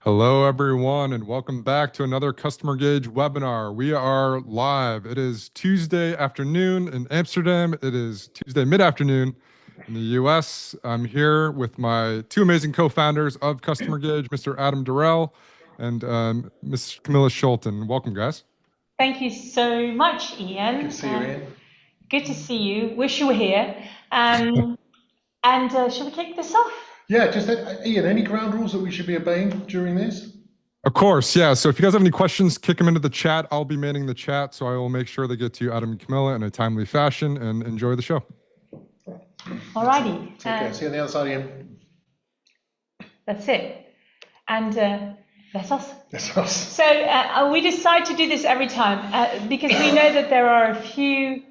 Hello, everyone, and welcome back to another CustomerGauge webinar. We are live. It is Tuesday afternoon in Amsterdam. It is Tuesday mid-afternoon in the US. I'm here with my two amazing co-founders of CustomerGauge, Mr. Adam Dorrell and Ms. Camilla Scholten. Welcome, guys. Thank you so much, Ian. Good to see you, Ian. Good to see you. Wish you were here. And shall we kick this off? Yeah, just Ian, any ground rules that we should be obeying during this? Of course, yeah. So if you guys have any questions, kick them into the chat. I'll be manning the chat, so I will make sure they get to Adam and Camilla in a timely fashion, and enjoy the show. Alrighty. Take care. See you on the other side, Ian. That's it. And that's us. That's us. So we decide to do this every time because we know that there are a few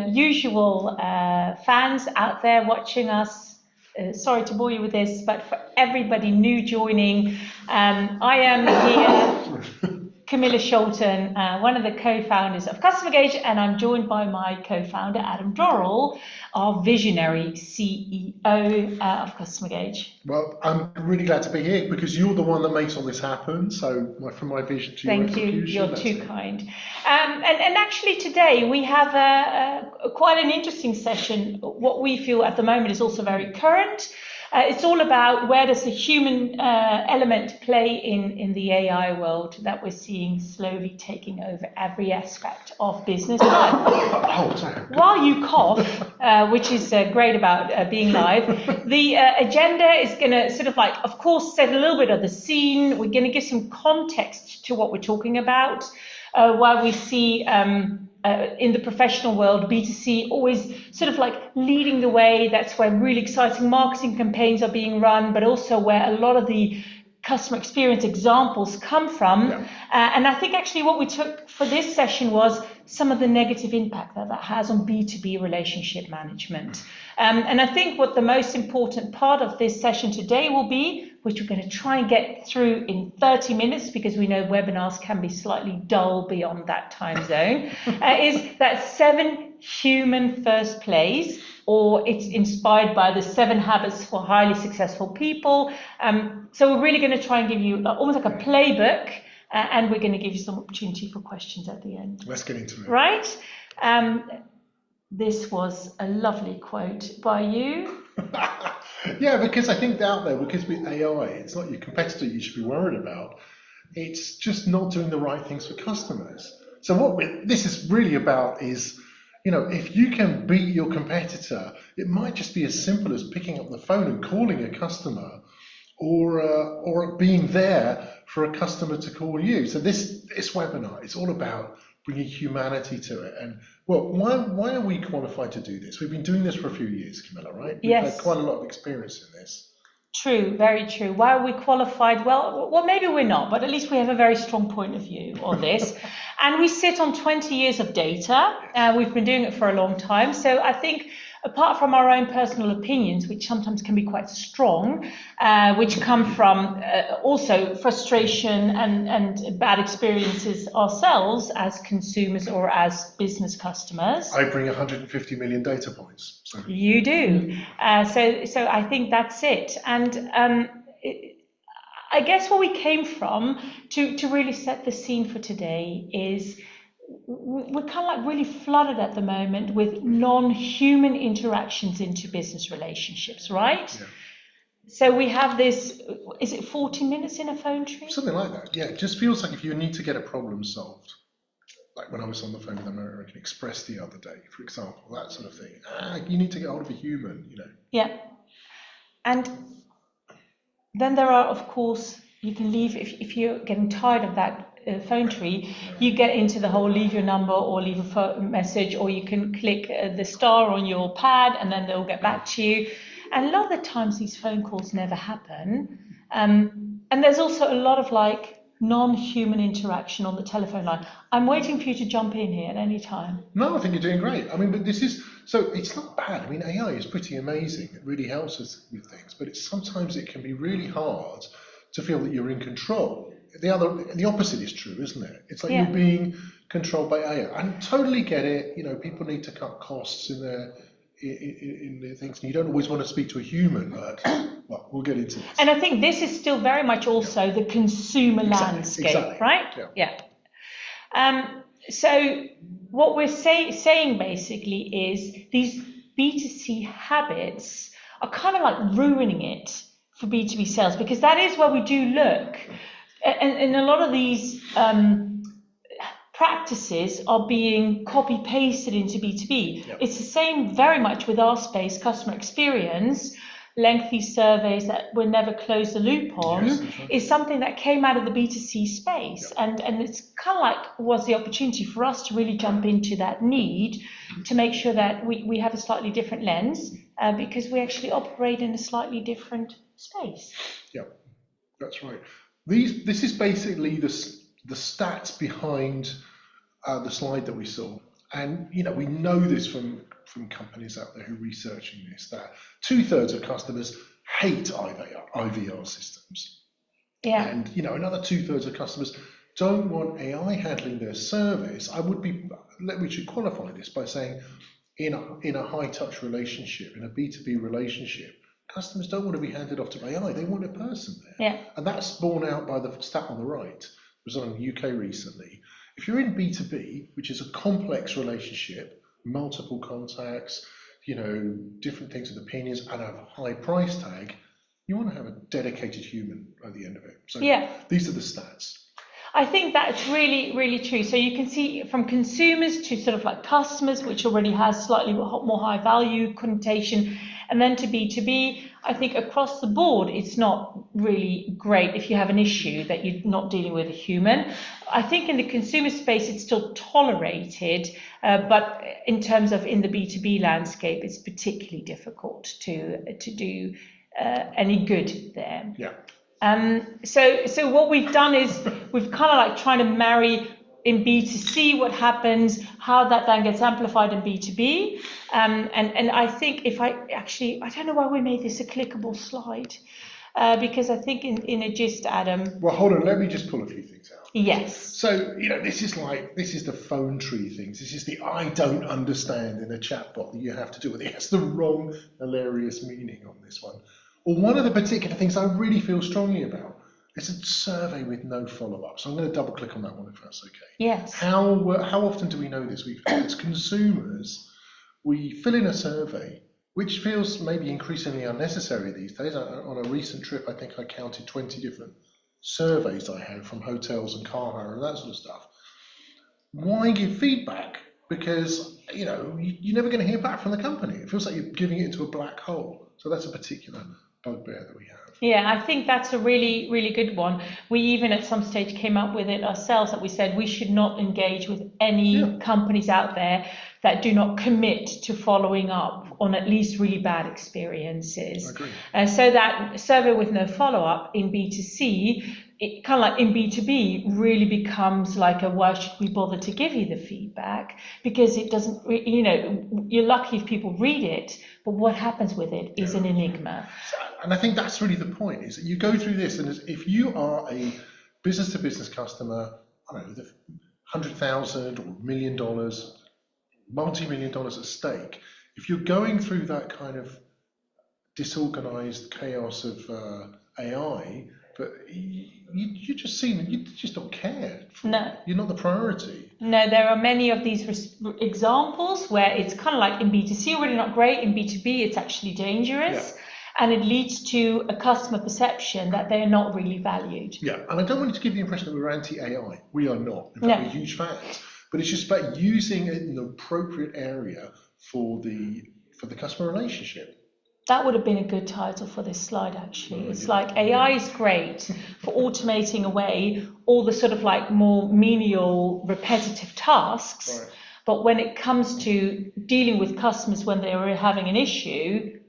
usual fans out there watching us. Sorry to bore you with this, but for everybody new joining, I am here, Camilla Scholten, one of the co-founders of CustomerGauge, and I'm joined by my co-founder, Adam Dorrell, our visionary CEO of CustomerGauge. Well, I'm really glad to be here because you're the one that makes all this happen. So from my vision to your execution. Thank you. You're too kind. And actually today we have quite an interesting session. What we feel at the moment is also very current. It's all about where does the human element play in the AI world that we're seeing slowly taking over every aspect of business life. While you cough, which is great about being live, the agenda is going to sort of like, of course, set a little bit of the scene. We're going to give some context to what we're talking about. While we see in the professional world, B2C always sort of like leading the way. That's where really exciting marketing campaigns are being run, but also where a lot of the customer experience examples come from. Yeah. And I think actually what we took for this session was some of the negative impact that has on B2B relationship management. And I think what the most important part of this session today will be, which we're going to try and get through in 30 minutes because we know webinars can be slightly dull beyond that time zone, is that 7 human first plays, or it's inspired by the 7 habits for highly successful people. So we're really going to try and give you almost like a playbook, and we're going to give you some opportunity for questions at the end. Let's get into it. Right? This was a lovely quote by you. Yeah, because I think out there, because with AI, it's not your competitor you should be worried about. It's just not doing the right things for customers. So what this is really about is, you know, if you can beat your competitor, it might just be as simple as picking up the phone and calling a customer, or being there for a customer to call you. So this webinar is all about bringing humanity to it. And well, why are we qualified to do this? We've been doing this for a few years, Camilla, right? We've had quite a lot of experience in this. True, very true. Why are we qualified? Well, maybe we're not, but at least we have a very strong point of view on this. And we sit on 20 years of data. We've been doing it for a long time. So I think apart from our own personal opinions, which sometimes can be quite strong, which come from also frustration and bad experiences ourselves as consumers or as business customers. I bring 150 million data points. So. You do. So I think that's it. And I guess where we came from to really set the scene for today is we're kind of like really flooded at the moment with non-human interactions into business relationships, right? Yeah. So we have this, is it 40 minutes in a phone tree? Something like that, yeah. It just feels like if you need to get a problem solved, like when I was on the phone with American Express the other day, for example, that sort of thing. You need to get hold of a human, you know. Yeah. And then there are, of course, you can leave, if you're getting tired of that phone tree, you get into the whole leave your number or leave a phone message, or you can click the star on your pad and then they'll get back to you. And a lot of the times these phone calls never happen. And there's also a lot of like non-human interaction on the telephone line. I'm waiting for you to jump in here at any time. No, I think you're doing great. I mean, but this is, so it's not bad. I mean, AI is pretty amazing. It really helps us with things, but sometimes it can be really hard to feel that you're in control. The opposite is true, isn't it? It's like you're being controlled by AI. I totally get it. You know, people need to cut costs in in the things. And you don't always want to speak to a human, but well, we'll get into this. And I think this is still very much also the consumer landscape, right? Yeah. So what we're saying basically is these B2C habits are kind of like ruining it for B2B sales, because that is where we do look. And a lot of these practices are being copy pasted into B2B. Yep. It's the same very much with our space, customer experience. Lengthy surveys that we'll never close the loop on, yes, right. is something that came out of the B2C space. Yep. And it's kind of like was the opportunity for us to really jump into that need to make sure that we have a slightly different lens, because we actually operate in a slightly different space. Yeah, that's right. This is basically the stats behind the slide that we saw. And, we know this from companies out there who are researching this, that 2/3 of customers hate IVR systems. Yeah. And, another 2/3 of customers don't want AI handling their service. We should qualify this by saying in a high touch relationship, in a B2B relationship, customers don't want to be handed off to AI. They want a person there. Yeah. And that's borne out by the stat on the right. It was on the UK recently. If you're in B2B, which is a complex relationship, multiple contacts, different things with opinions and a high price tag, you want to have a dedicated human at the end of it. So these are the stats. I think that's really, really true. So you can see from consumers to sort of like customers, which already has slightly more high value connotation, and then to B2B, I think across the board, it's not really great if you have an issue that you're not dealing with a human. I think in the consumer space, it's still tolerated, but in terms of in the B2B landscape, it's particularly difficult to do any good there. Yeah. So what we've done is we've kind of like trying to marry in B2C what happens, how that then gets amplified in B2B. And I think I don't know why we made this a clickable slide, because I think in a gist, Adam. Well, hold on, let me just pull a few things out. Yes. So, this is the phone tree things. This is the I don't understand in a chatbot that you have to do with it. It has the wrong, hilarious meaning on this one. Or one of the particular things I really feel strongly about is a survey with no follow-up. So I'm going to double click on that one if that's okay. Yes. How often do we know this? As consumers, we fill in a survey, which feels maybe increasingly unnecessary these days. On a recent trip, I think I counted 20 different surveys I had from hotels and car hire and that sort of stuff. Why give feedback? Because, you're never going to hear back from the company. It feels like you're giving it into a black hole. So that's a particular bugbear that we have. Yeah, I think that's a really, really good one. We even at some stage came up with it ourselves, that we said we should not engage with any companies out there that do not commit to following up on at least really bad experiences. I agree. So that survey with no follow-up in B2C, it kind of like in B2B really becomes like why should we bother to give you the feedback? Because it doesn't, you're lucky if people read it, but what happens with it is an enigma. And I think that's really the point, is that you go through this, and if you are a business-to-business customer, I don't know, with $100,000 or $1 million, multi-million dollars at stake, if you're going through that kind of disorganized chaos of AI, but you just don't care. No. You're not the priority. No, there are many of these examples where it's kind of like in B2C already not great, in B2B it's actually dangerous, and it leads to a customer perception that they're not really valued. Yeah, and I don't want you to give the impression that we're anti-AI. We are not. In fact, we're huge fans. But it's just about using it in the appropriate area for the customer relationship. That would have been a good title for this slide, actually. It's like AI is great for automating away all the sort of like more menial, repetitive tasks. Right. But when it comes to dealing with customers when they are having an issue,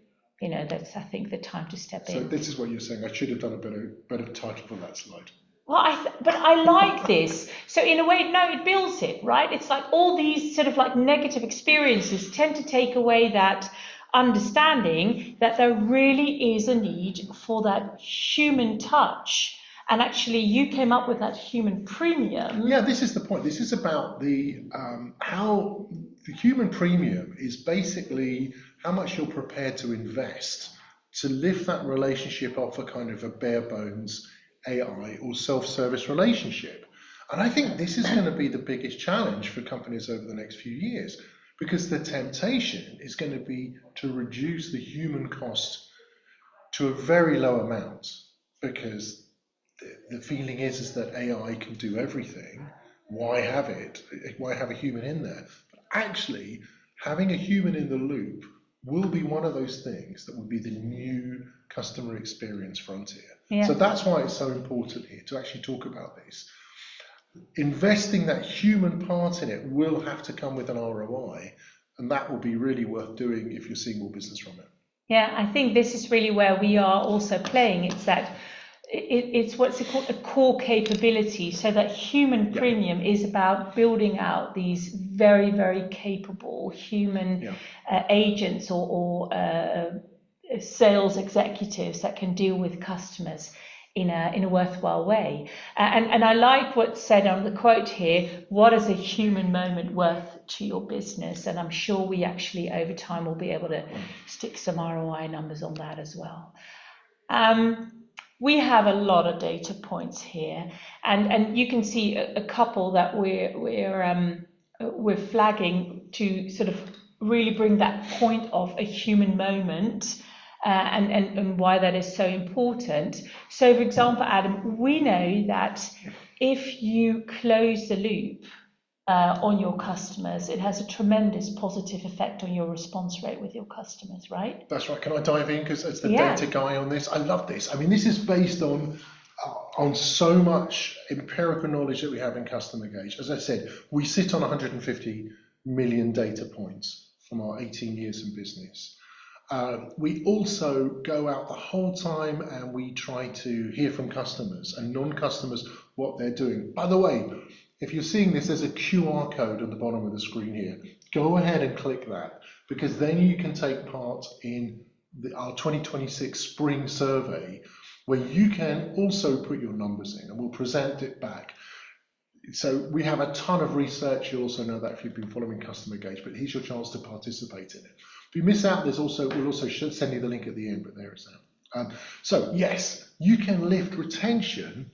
that's, I think, the time to step in. So this is what you're saying. I should have done a better title for that slide. Well, but I like this. So in a way, it builds it, right? It's like all these sort of like negative experiences tend to take away that understanding that there really is a need for that human touch. And actually, you came up with that human premium. Yeah, this is the point. This is about the how the human premium is basically how much you're prepared to invest to lift that relationship off a kind of a bare bones AI or self-service relationship. And I think this is going to be the biggest challenge for companies over the next few years, because the temptation is going to be to reduce the human cost to a very low amount, because the feeling is that AI can do everything. Why have it? Why have a human in there? But actually, having a human in the loop will be one of those things that will be the new customer experience frontier. Yeah. So that's why it's so important here to actually talk about this. Investing that human part in it will have to come with an ROI, and that will be really worth doing if you're seeing more business from it. Yeah, I think this is really where we are also playing. It's that it's what's called a core capability. So that human premium is about building out these very, very capable human agents or sales executives that can deal with customers in a worthwhile way. And I like what's said on the quote here: what is a human moment worth to your business? And I'm sure we actually over time will be able to stick some ROI numbers on that as well. We have a lot of data points here, and you can see a couple that we're flagging to sort of really bring that point of a human moment. And why that is so important. So, for example, Adam, we know that if you close the loop on your customers, it has a tremendous positive effect on your response rate with your customers, right? That's right. Can I dive in? Because as the data guy on this, I love this. I mean, this is based on so much empirical knowledge that we have in CustomerGauge. As I said, we sit on 150 million data points from our 18 years in business. We also go out the whole time and we try to hear from customers and non-customers what they're doing. By the way, if you're seeing this, there's a QR code at the bottom of the screen here. Go ahead and click that, because then you can take part in our 2026 spring survey, where you can also put your numbers in and we'll present it back. So we have a ton of research. You also know that if you've been following CustomerGauge, but here's your chance to participate in it. If you miss out, we'll also send you the link at the end, but there it's there. So yes, you can lift retention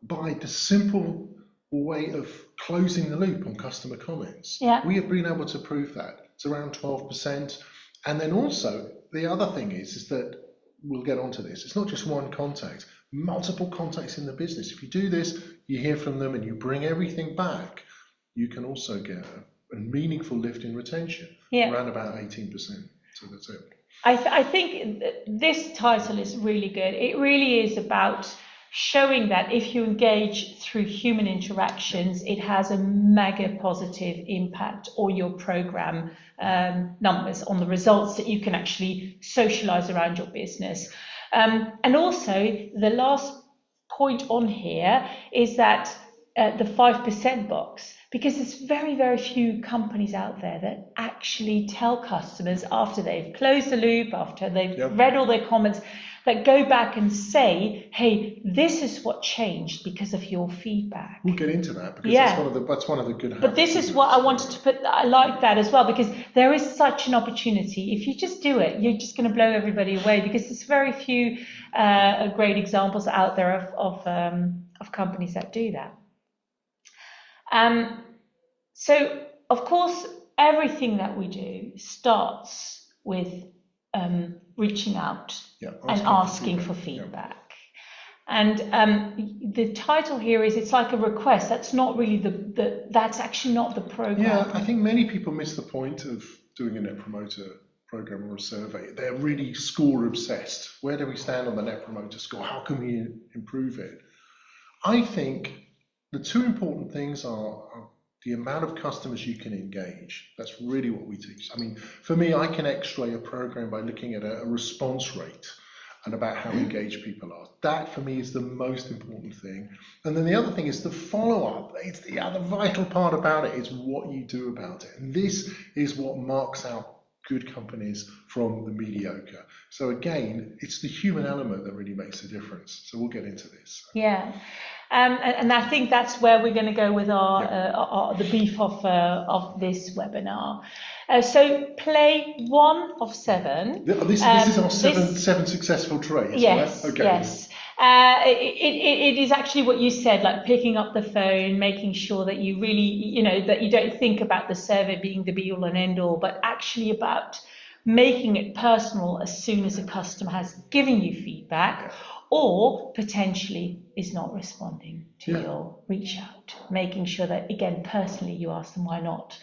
by the simple way of closing the loop on customer comments. Yeah. We have been able to prove that. It's around 12%. And then also the other thing is that we'll get onto this. It's not just one contact, multiple contacts in the business. If you do this, you hear from them and you bring everything back, you can also get a meaningful lift in retention, around about 18%. So that's it. I think this title is really good. It really is about showing that if you engage through human interactions, it has a mega positive impact on your program numbers, on the results that you can actually socialize around your business. And also, the last point on here is that the 5% box, because there's very, very few companies out there that actually tell customers after they've closed the loop, after they've read all their comments, that go back and say, hey, this is what changed because of your feedback. We'll get into that, because that's one of the good habits. But this is what I wanted to put, I like that as well, because there is such an opportunity. If you just do it, you're just going to blow everybody away, because there's very few great examples out there of companies that do that. So, of course, everything that we do starts with reaching out and asking for feedback. And the title here is, it's like a request. That's not really that's actually not the program. Yeah, I think many people miss the point of doing a Net Promoter program or a survey. They're really score obsessed. Where do we stand on the Net Promoter score? How can we improve it? I think the two important things are the amount of customers you can engage. That's really what we teach. I mean, for me, I can X-ray a program by looking at a response rate and about how engaged people are. That, for me, is the most important thing. And then the other thing is the follow-up. It's the other vital part about it is what you do about it. And this is what marks out good companies from the mediocre. So again, it's the human element that really makes the difference. So we'll get into this. Yeah. And I think that's where we're going to go with the beef of this webinar. So play 1 of 7. This is our seven successful trades, yes, right? Okay. Yes. It is actually what you said, like picking up the phone, making sure that you really, that you don't think about the survey being the be all and end all, but actually about making it personal as soon as a customer has given you feedback or potentially is not responding to your reach out. Making sure that, again, personally you ask them why not.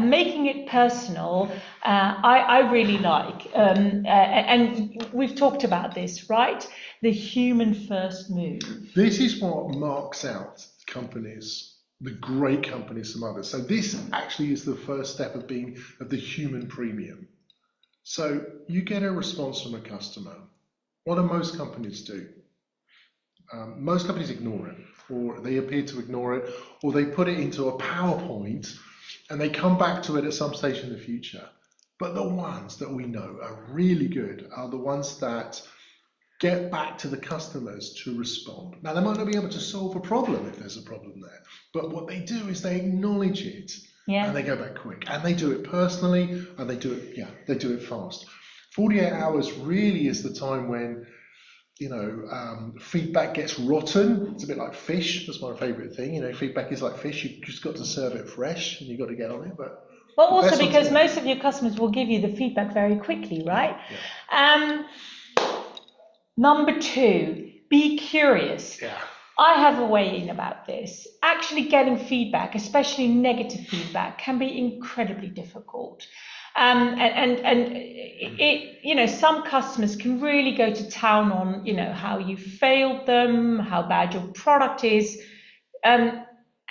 Making it personal, I really like, and we've talked about this, right? The human first move. This is what marks out companies, the great companies from others. So this actually is the first step of the human premium. So you get a response from a customer. What do most companies do? Most companies ignore it, or they appear to ignore it, or they put it into a PowerPoint and they come back to it at some stage in the future. But the ones that we know are really good are the ones that get back to the customers to respond. Now, they might not be able to solve a problem if there's a problem there, but what they do is they acknowledge it. Yeah. And they go back quick, and they do it personally, and they do it fast. 48 hours really is the time when, feedback gets rotten. It's a bit like fish. That's my favorite thing. Feedback is like fish. You've just got to serve it fresh, and you've got to get on it. But well, also because most of your customers will give you the feedback very quickly, right? Yeah. Number 2, be curious. Yeah. I have a way in about this. Actually getting feedback, especially negative feedback, can be incredibly difficult. And some customers can really go to town on, how you failed them, how bad your product is. And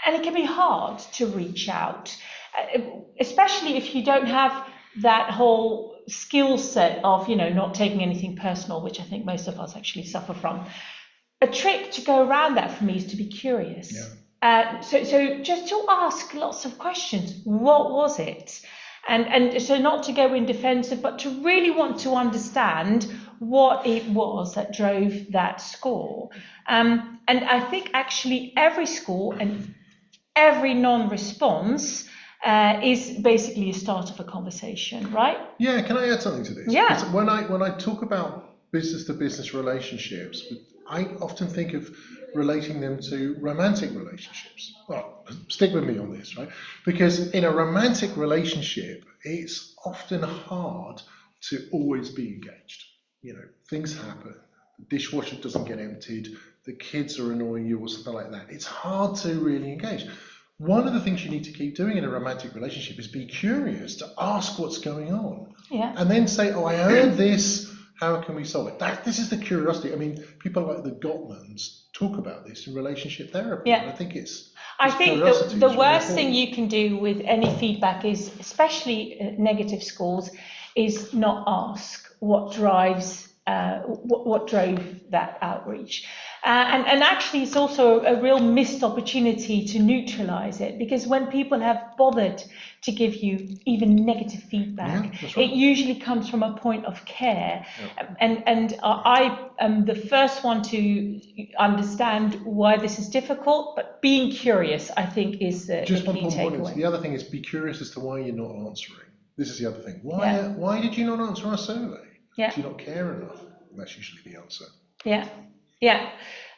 it can be hard to reach out, especially if you don't have that whole skill set of, not taking anything personal, which I think most of us actually suffer from. A trick to go around that for me is to be curious. Yeah. So just to ask lots of questions. What was it? And so not to go in defensive, but to really want to understand what it was that drove that score. And I think actually every score and every non-response is basically a start of a conversation, right? Yeah, can I add something to this? Yeah. Because when I talk about business-to-business relationships, I often think of relating them to romantic relationships. Well, stick with me on this, right? Because in a romantic relationship, it's often hard to always be engaged. Things happen. The dishwasher doesn't get emptied. The kids are annoying you or something like that. It's hard to really engage. One of the things you need to keep doing in a romantic relationship is be curious, to ask what's going on. Yeah. And then say, I heard this. How can we solve it? This is the curiosity. I mean, people like the Gottmans talk about this in relationship therapy. Yeah. And I think I think the worst thing you can do with any feedback is, especially negative scores, is not ask what drives what drove that outreach. And actually, it's also a real missed opportunity to neutralize it, because when people have bothered to give you even negative feedback, right, it usually comes from a point of care. Yeah. And I am the first one to understand why this is difficult, but being curious, I think, is the key takeaway. The other thing is be curious as to why you're not answering. This is the other thing. Why did you not answer our survey? Yeah. Do you not care enough? That's usually the answer. Yeah. Yeah.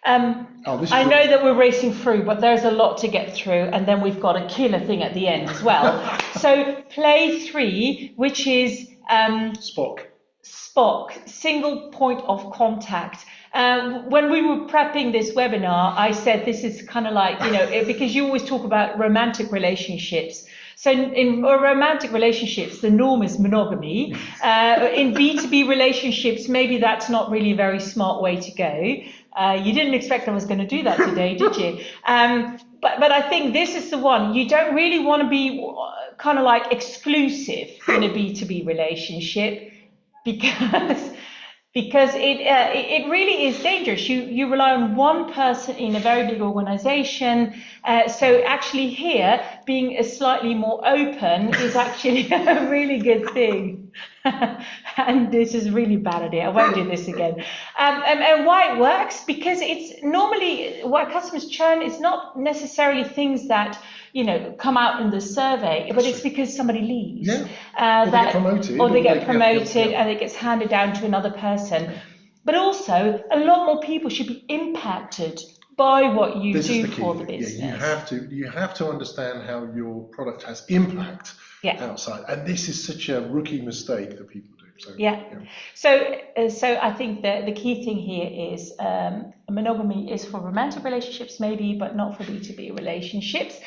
I know that we're racing through, but there's a lot to get through, and then we've got a killer thing at the end as well. So play 3, which is Spock, single point of contact. When we were prepping this webinar, I said this is kind of like, because you always talk about romantic relationships. So in romantic relationships, the norm is monogamy. In B2B relationships, maybe that's not really a very smart way to go. You didn't expect I was going to do that today, did you? But I think this is the one. You don't really want to be kind of like exclusive in a B2B relationship, because because it really is dangerous. You rely on one person in a very big organization. So actually here, being slightly more open is actually a really good thing. And this is a really bad idea. I won't do this again. And why it works? Because it's normally why customers churn is not necessarily things that come out in the survey, but it's because somebody leaves. Yeah. Or they get promoted, and it gets handed down to another person. But also, a lot more people should be impacted by what you do for the business. Yeah, you have to understand how your product has impact outside, and this is such a rookie mistake that people do. So I think that the key thing here is monogamy is for romantic relationships, maybe, but not for B2B relationships.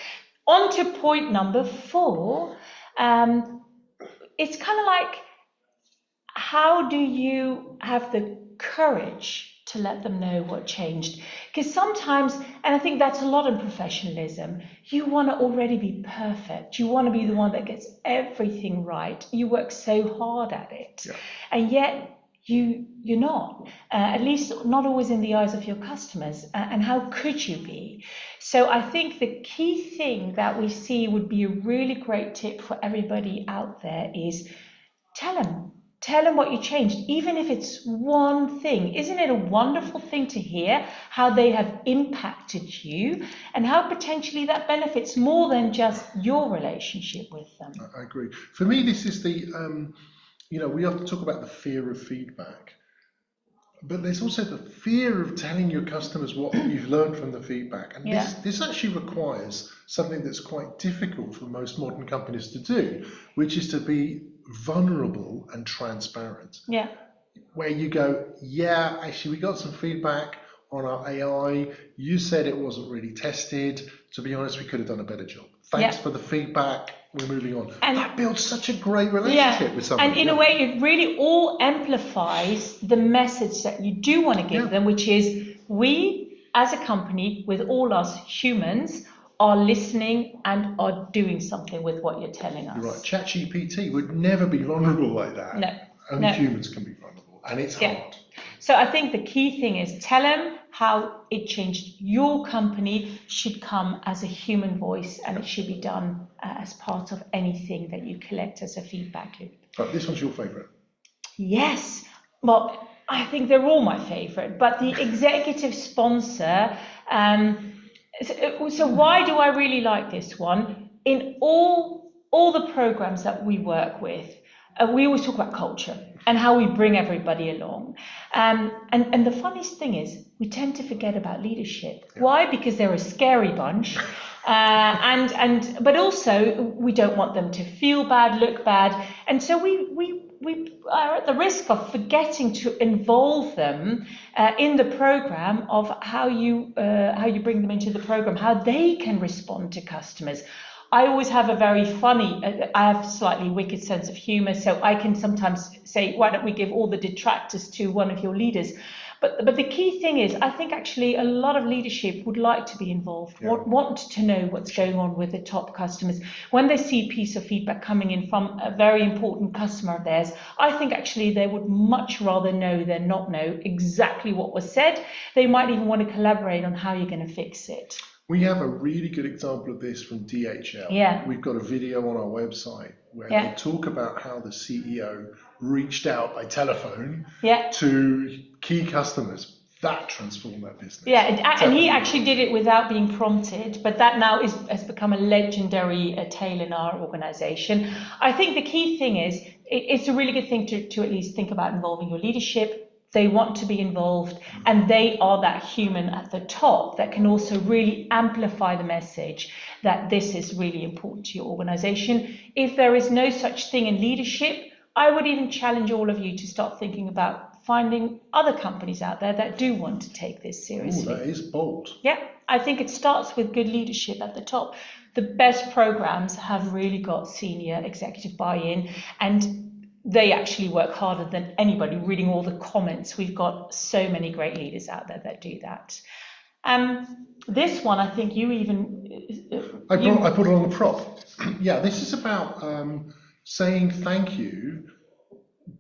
On to point number 4. It's kind of like, how do you have the courage to let them know what changed? Because sometimes, and I think that's a lot in professionalism, you want to already be perfect. You want to be the one that gets everything right. You work so hard at it. Yeah. And yet you're not, at least not always in the eyes of your customers. And how could you be? So I think the key thing that we see would be a really great tip for everybody out there is tell them what you changed, even if it's one thing. Isn't it a wonderful thing to hear how they have impacted you and how potentially that benefits more than just your relationship with them? I agree. For me, this is the, we often talk about the fear of feedback, but there's also the fear of telling your customers what you've learned from the feedback. And this actually requires something that's quite difficult for most modern companies to do, which is to be vulnerable and transparent. Yeah. Where you go, actually, we got some feedback on our AI. You said it wasn't really tested. To be honest, we could have done a better job. Thanks for the feedback. We're moving on. And that builds such a great relationship with somebody. And in a way, it really all amplifies the message that you do want to give them, which is we, as a company, with all us humans, are listening and are doing something with what you're telling us. You're right. ChatGPT would never be vulnerable like that. No. Only humans can be vulnerable, and it's hard. So I think the key thing is tell them how it changed your company should come as a human voice, and it should be done as part of anything that you collect as a feedback loop. Right, this one's your favourite. Yes. Well, I think they're all my favourite, but the executive sponsor. So why do I really like this one? In all the programs that we work with, we always talk about culture and how we bring everybody along. And the funniest thing is we tend to forget about leadership. Yeah. Why? Because they're a scary bunch. But also we don't want them to feel bad, look bad. And so we are at the risk of forgetting to involve them in the program of how you bring them into the program, how they can respond to customers. I always have a very funny, I have a slightly wicked sense of humor, so I can sometimes say, why don't we give all the detractors to one of your leaders? But the key thing is, I think actually a lot of leadership would like to be involved, want to know what's going on with the top customers. When they see a piece of feedback coming in from a very important customer of theirs, I think actually they would much rather know than not know exactly what was said. They might even want to collaborate on how you're going to fix it. We have a really good example of this from DHL. Yeah. We've got a video on our website where they talk about how the CEO reached out by telephone to key customers. That transformed their business. Yeah, and he actually did it without being prompted, but that now has become a legendary tale in our organization. I think the key thing is, it's a really good thing to at least think about involving your leadership. They want to be involved, and they are that human at the top that can also really amplify the message that this is really important to your organization. If there is no such thing in leadership, I would even challenge all of you to start thinking about finding other companies out there that do want to take this seriously. Oh, that is bold. Yeah, I think it starts with good leadership at the top. The best programs have really got senior executive buy-in, and they actually work harder than anybody. Reading all the comments, we've got so many great leaders out there that do that. This one, I think you even... I put it on the prop. Yeah, this is about saying thank you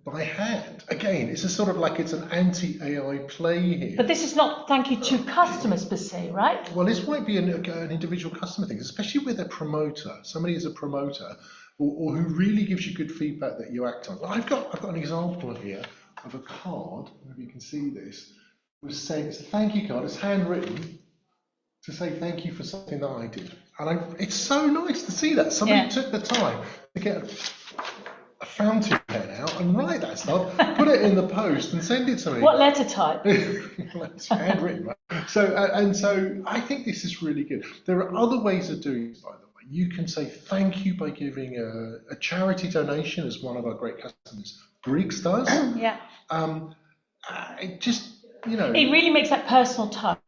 by hand. Again, it's a sort of like it's an anti-AI play here. But this is not thank you to customers per se, right? Well, this might be an individual customer thing, especially with a promoter. Somebody is a promoter, or who really gives you good feedback that you act on. I've got an example here of a card. Maybe you can see this. It's a thank you card. It's handwritten to say thank you for something that I did, and it's so nice to see that somebody took the time to get a fountain pen out and write that stuff, put it in the post and send it to me. What letter type? It's handwritten, right? So I think this is really good. There are other ways of doing this, by the way. You can say thank you by giving a charity donation, as one of our great customers, Briggs, does. Yeah. It just, you know. It really makes that personal touch.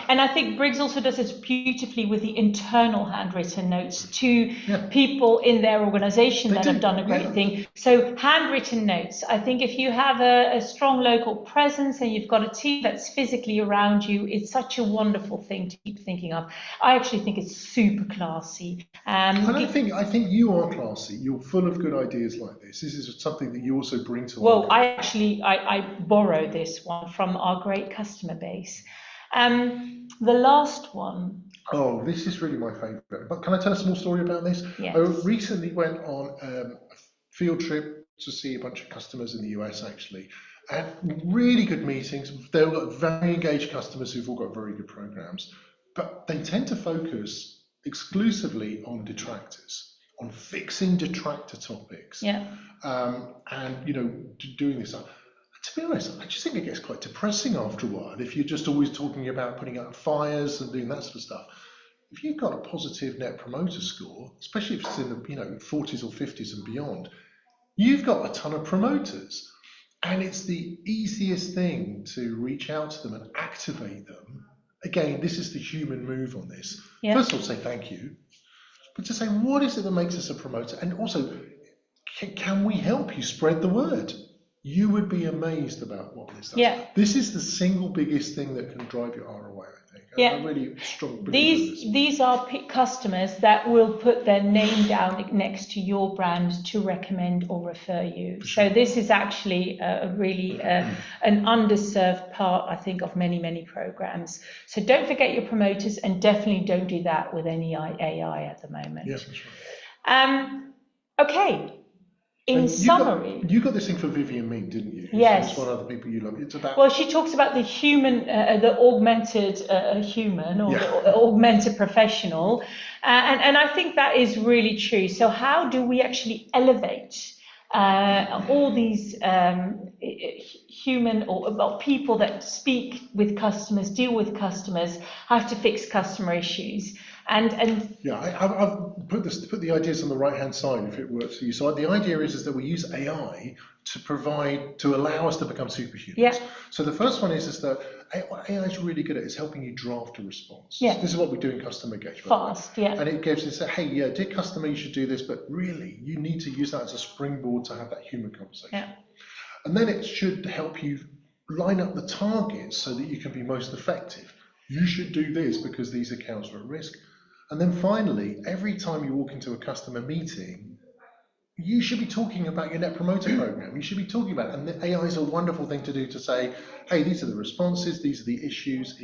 And I think Briggs also does this beautifully with the internal handwritten notes to people in their organization that have done a great thing. So handwritten notes, I think if you have a strong local presence and you've got a team that's physically around you, it's such a wonderful thing to keep thinking of. I actually think it's super classy. I think you are classy. You're full of good ideas like this. This is something that you also bring to Well, I borrow this one from our great customer base. The last one. Oh, this is really my favourite. But can I tell a small story about this? Yes. I recently went on a field trip to see a bunch of customers in the US, actually, and really good meetings. They've got very engaged customers who've all got very good programs, but they tend to focus exclusively on detractors, on fixing detractor topics. Yeah. And, you know, doing this. To be honest, I just think it gets quite depressing after a while if you're just always talking about putting out fires and doing that sort of stuff. If you've got a positive net promoter score, especially if it's in the 40s or 50s and beyond, you've got a ton of promoters, and it's the easiest thing to reach out to them and activate them. Again, this is the human move on this. Yeah. First of all, say thank you, but to say what is it that makes us a promoter, and also can we help you spread the word? You would be amazed about what this does. Yeah. This is the single biggest thing that can drive your ROI, I think. Yeah. I'm really strong believer in this. These are customers that will put their name down next to your brand to recommend or refer you. Sure. So this is actually really an underserved part, I think, of many, many programs. So don't forget your promoters, and definitely don't do that with any AI at the moment. Yes, that's right. Okay. In summary, you got this thing for Vivian Mead, didn't you? Yes. It's one of the people you love. It's about. Well, she talks about the human, the augmented human, or the augmented professional, and I think that is really true. So how do we actually elevate all these human or people that speak with customers, deal with customers, have to fix customer issues? And yeah, I've put the ideas on the right hand side if it works for you. So the idea is that we use AI to allow us to become superhumans. Yeah. So the first one is that AI is really good at is helping you draft a response. Yeah. This is what we do in CustomerGauge. Fast, yeah. And it gives us hey, dear customer, you should do this, but really you need to use that as a springboard to have that human conversation. Yeah. And then it should help you line up the targets so that you can be most effective. You should do this because these accounts are at risk. And then finally, every time you walk into a customer meeting, you should be talking about your Net Promoter Program. You should be talking about it. And the AI is a wonderful thing to do to say, hey, these are the responses, these are the issues,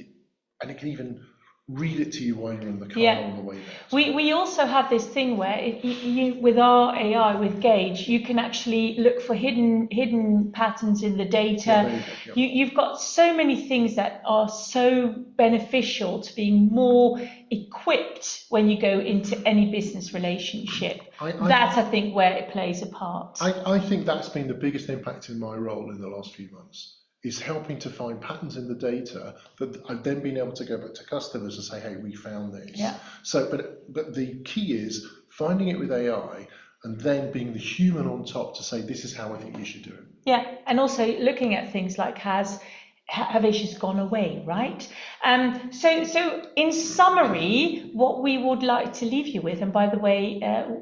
and it can even read it to you while you're in the car on the way there. We also have this thing where you with our AI, with Gauge, you can actually look for hidden patterns in the data. You've got so many things that are so beneficial to being more equipped when you go into any business relationship. That's, I think, where it plays a part. I think that's been the biggest impact in my role in the last few months, is helping to find patterns in the data that I've then been able to go back to customers and say, hey, we found this. Yeah. So, but the key is finding it with AI and then being the human on top to say, this is how I think you should do it. Yeah, and also looking at things like have issues gone away, right? So in summary, what we would like to leave you with, and by the way,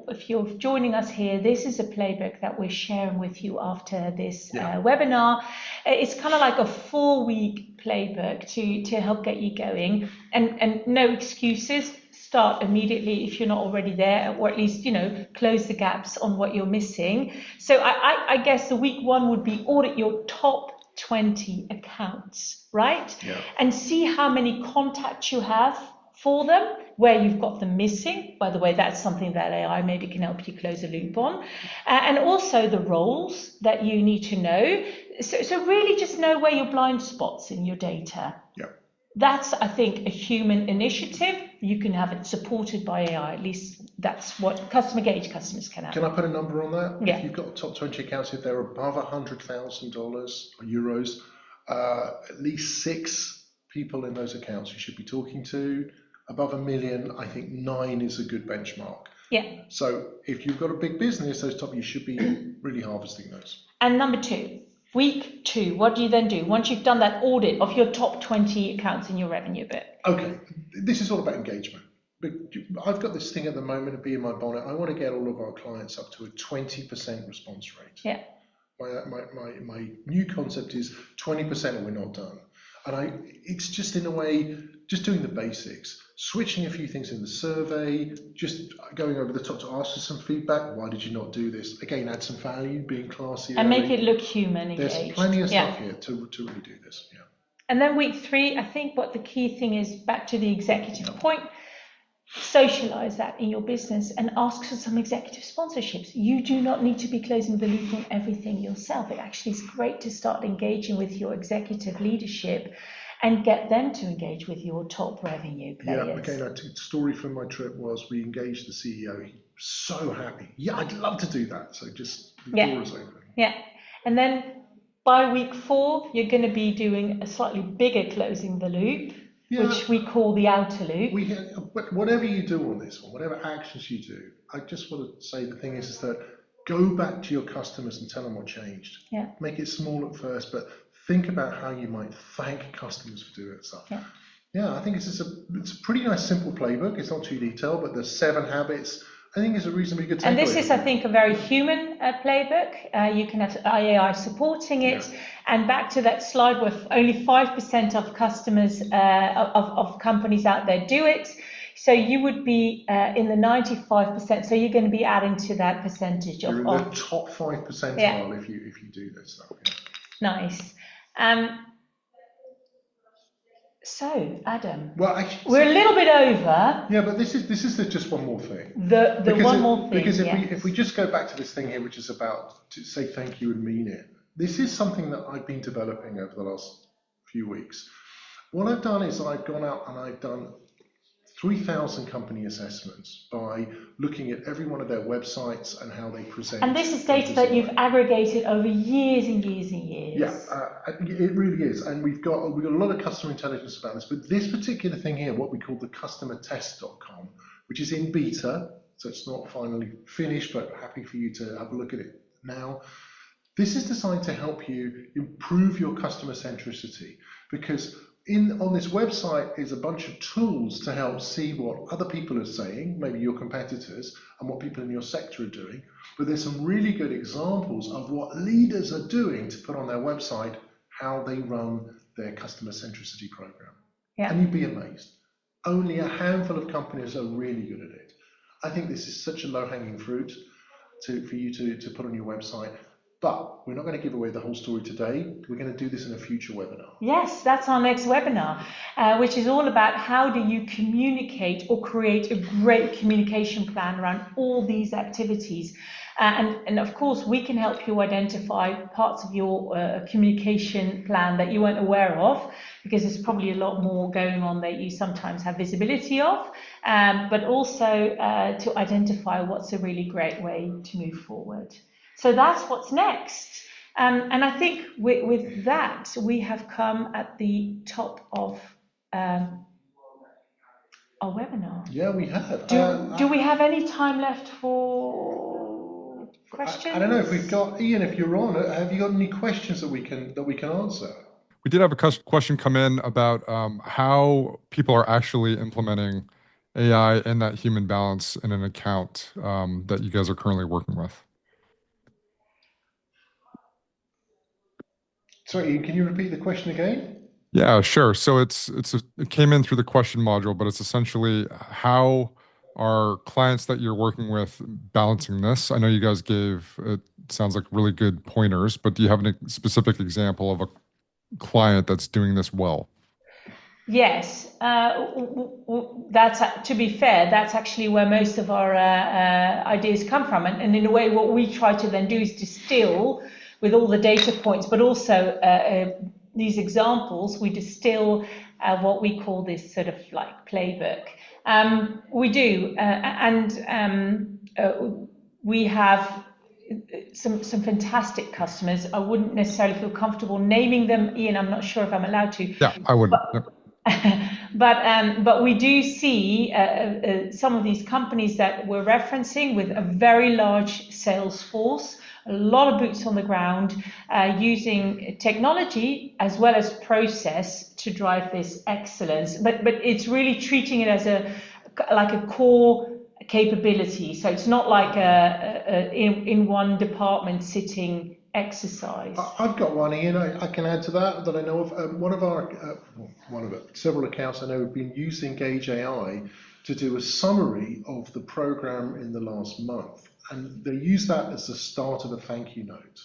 if you're joining us here, this is a playbook that we're sharing with you after this webinar. It's kind of like a 4-week playbook to help get you going, and no excuses. start immediately if you're not already there, or at least, close the gaps on what you're missing. So I guess the week one would be audit your top 20 accounts, right? Yeah. And see how many contacts you have for them, where you've got them missing. By the way, that's something that AI maybe can help you close a loop on. And also the roles that you need to know. So really just know where your blind spots in your data. Yeah. That's, I think, a human initiative. You can have it supported by AI. At least that's what CustomerGauge customers can have. Can I put a number on that? Yeah. If you've got top 20 accounts, if they're above $100,000 or euros, at least 6 people in those accounts you should be talking to. Above $1 million, I think 9 is a good benchmark. Yeah. So if you've got a big business, those top, you should be really harvesting those. And number 2, week 2, what do you then do once you've done that audit of your top 20 accounts in your revenue bit? Okay, this is all about engagement. But I've got this thing at the moment of being my bonnet. I want to get all of our clients up to a 20% response rate. Yeah. My new concept is 20% or we're not done. And it's just in a way, just doing the basics, switching a few things in the survey, just going over the top to ask for some feedback. Why did you not do this? Again, add some value, being classy. And make it look human, engaged. There's plenty of stuff here to really do this. Yeah. And then week 3, I think what the key thing is, back to the executive point, socialize that in your business and ask for some executive sponsorships. You do not need to be closing the loop on everything yourself. It actually is great to start engaging with your executive leadership and get them to engage with your top revenue players. Yeah, again, a story from my trip was we engaged the CEO. He was so happy. Yeah, I'd love to do that. So just the door is open. Yeah, and then by week 4, you're going to be doing a slightly bigger closing the loop, which we call the outer loop. Whatever you do on this one, whatever actions you do, I just want to say the thing is that go back to your customers and tell them what changed. Yeah. Make it small at first, but think about how you might thank customers for doing stuff. Yeah, I think it's a pretty nice simple playbook. It's not too detailed, but there's 7 habits. I think it's a reasonably good takeaway. And this is, I think, a very human playbook. You can have AI supporting it. Yeah. And back to that slide where only 5% of customers, of companies out there do it. So you would be in the 95%. So you're going to be adding to that percentage. You're in the top 5 percentile if you do this stuff. Yeah. Nice. So, Adam, we're a little bit over. Yeah, but this is just one more thing. Because if we just go back to this thing here, which is about to say thank you and mean it, this is something that I've been developing over the last few weeks. What I've done is I've gone out and I've done 3,000 company assessments by looking at every one of their websites and how they present. And this is data that you've aggregated over years and years and years. Yeah, it really is. And we've got a lot of customer intelligence about this. But this particular thing here, what we call the customertest.com, which is in beta, so it's not finally finished, but happy for you to have a look at it now. This is designed to help you improve your customer centricity, because on this website is a bunch of tools to help see what other people are saying, maybe your competitors, and what people in your sector are doing. But there's some really good examples of what leaders are doing to put on their website how they run their customer centricity program. Yeah. And you'd be amazed. Only a handful of companies are really good at it. I think this is such a low-hanging fruit for you to put on your website. But we're not going to give away the whole story today. We're going to do this in a future webinar. Yes, that's our next webinar, which is all about how do you communicate or create a great communication plan around all these activities. And of course, we can help you identify parts of your communication plan that you weren't aware of, because there's probably a lot more going on that you sometimes have visibility of, but also to identify what's a really great way to move forward. So that's what's next. And I think with that, we have come at the top of our webinar. Yeah, we have. Do we have any time left for questions? I don't know if we've got, Ian, if you're on, have you got any questions that we can answer? We did have a question come in about how people are actually implementing AI and that human balance in an account that you guys are currently working with. Sorry, Ian, can you repeat the question again? Yeah, sure. So it came in through the question module, but it's essentially how are clients that you're working with balancing this? I know you guys gave, it sounds like really good pointers, but do you have a specific example of a client that's doing this well? Yes, that's to be fair, that's actually where most of our ideas come from. And in a way, what we try to then do is distill with all the data points, but also these examples, we distill what we call this sort of like playbook. We do, we have some fantastic customers. I wouldn't necessarily feel comfortable naming them, Ian. I'm not sure if I'm allowed to. Yeah, I wouldn't. Yep. But we do see some of these companies that we're referencing with a very large sales force, a lot of boots on the ground, using technology as well as process to drive this excellence. But it's really treating it as like a core capability. So it's not like in one department sitting exercise. I've got one, Ian. I can add to that I know of. Several accounts I know have been using Gauge AI to do a summary of the program in the last month, and they use that as the start of a thank you note.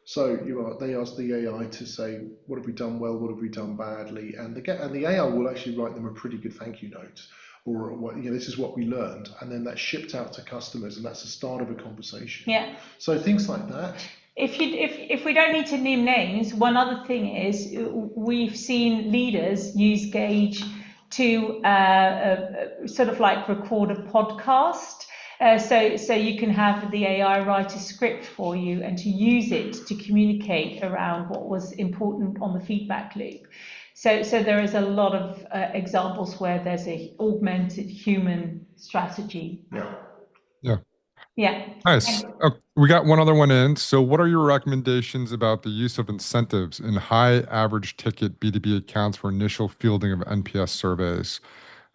So they ask the AI to say, what have we done well, what have we done badly, and the AI will actually write them a pretty good thank you note, or this is what we learned, and then that's shipped out to customers, and that's the start of a conversation. Yeah. So things like that. If we don't need to name names, one other thing is we've seen leaders use Gauge to sort of like record a podcast. So you can have the AI write a script for you and to use it to communicate around what was important on the feedback loop. So there is a lot of examples where there's a augmented human strategy. Yeah. Yeah. Yeah. Nice. We got one other one in. So, what are your recommendations about the use of incentives in high average ticket B2B accounts for initial fielding of NPS surveys?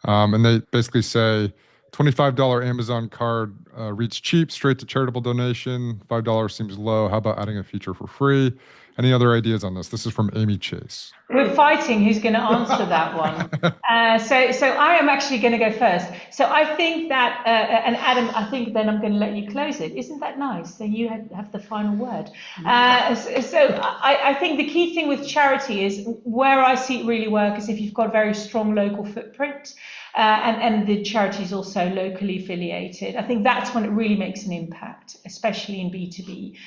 And they basically say $25 Amazon card reads cheap, straight to charitable donation. $5 seems low. How about adding a feature for free? Any other ideas on this? This is from Amy Chase. We're fighting who's going to answer that one. So I am actually going to go first. So I think that, and Adam, I think then I'm going to let you close it. Isn't that nice? Then you have the final word. So I think the key thing with charity is where I see it really work is if you've got a very strong local footprint. And the charity is also locally affiliated. I think that's when it really makes an impact, especially in B2B,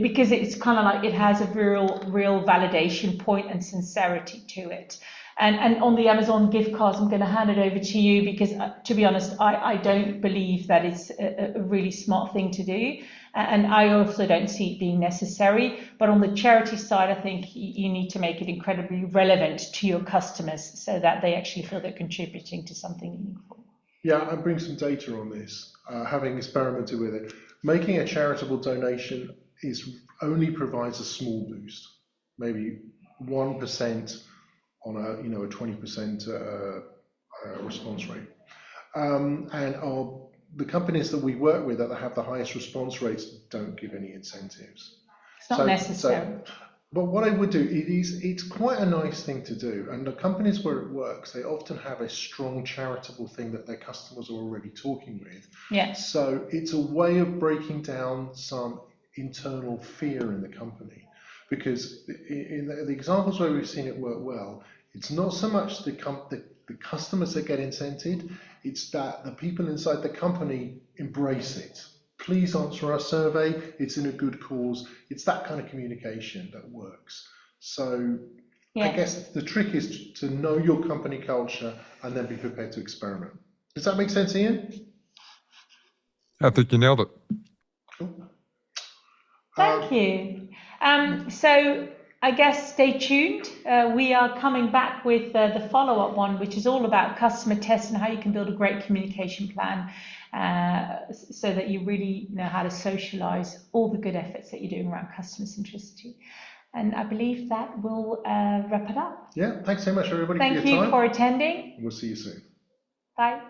because it's kind of like it has a real validation point and sincerity to it. And on the Amazon gift cards, I'm going to hand it over to you because, to be honest, I don't believe that it's a really smart thing to do. And I also don't see it being necessary. But on the charity side, I think you need to make it incredibly relevant to your customers so that they actually feel they're contributing to something meaningful. Yeah, I bring some data on this, having experimented with it. Making a charitable donation only provides a small boost, maybe 1% on a 20% response rate, and the companies that we work with that have the highest response rates don't give any incentives. It's not necessary. But what I would do, it's quite a nice thing to do. And the companies where it works, they often have a strong charitable thing that their customers are already talking with. Yeah. So it's a way of breaking down some internal fear in the company. Because in the examples where we've seen it work well, it's not so much the customers that get incented, it's that the people inside the company embrace it. Please answer our survey, it's in a good cause. It's that kind of communication that works. So yeah. I guess the trick is to know your company culture and then be prepared to experiment. Does that make sense, Ian? I think you nailed it. Cool. Thank you. So I guess stay tuned. We are coming back with the follow-up one, which is all about customer tests and how you can build a great communication plan so that you really know how to socialize all the good efforts that you're doing around customer centricity. And I believe that will wrap it up. Yeah, thanks so much, everybody, for your time. Thank you for attending. We'll see you soon. Bye.